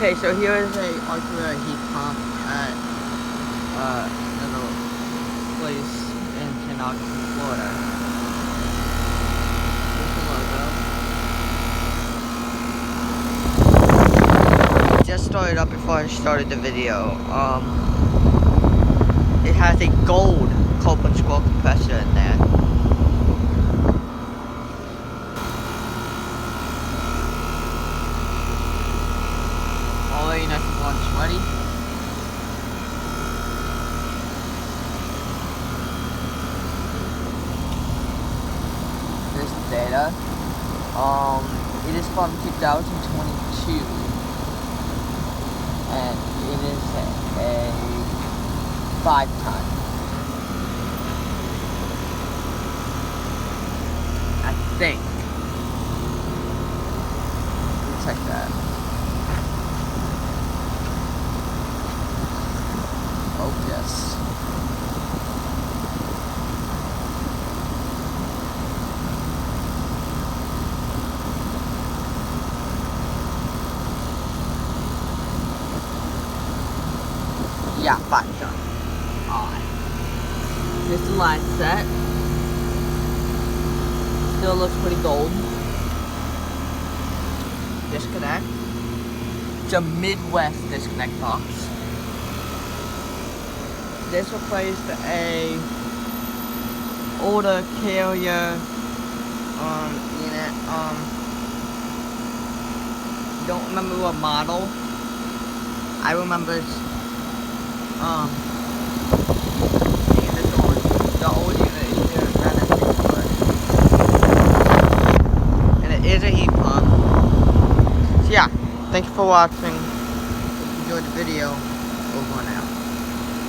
Okay, so here is a Archie heat pump at another place in Canoggy, Florida. Here's the logo. It just started up before I started the video. It has a gold Copeland scroll compressor in there. Alright, nice and warm, sweaty. This data. It is from 2022. And it is a 5-ton. I think. Let me check that. Focus. Yeah, 5-ton. Alright. Here's the line set. Still looks pretty gold. Disconnect. It's a Midwest disconnect box. This replaced a older carrier unit. Don't remember what model. I remember it's the old unit is here and it is a heat pump. So yeah, thank you for watching. If you enjoyed the video, over.